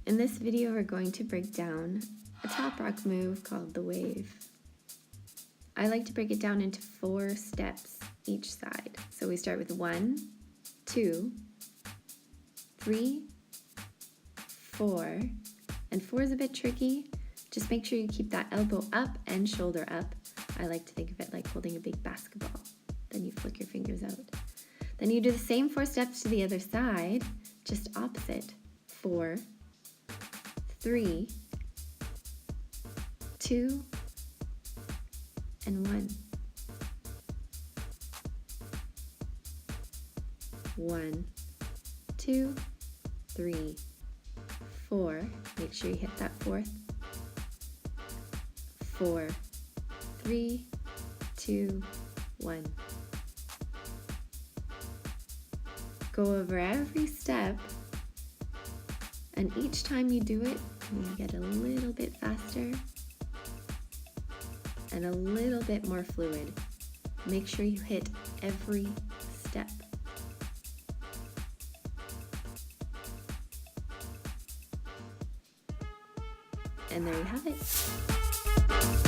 In this video, we're going to break down a Toprock move called the wave. I like to break it down into 4 steps each side. So we start with 1, 2, 3, 4, and 4 is a bit tricky. Just make sure you keep that elbow up and shoulder up. I like to think of it like holding a big basketball. Then you flick your fingers out. Then you do the same 4 steps to the other side, just opposite. 4, 3, 2, and 1. 1, 2, 3, 4. Make sure you hit that 4th. 4, 3, 2, 1. Go over every step, and each time you do it, you get a little bit faster and a little bit more fluid. Make sure you hit every step. And there you have it.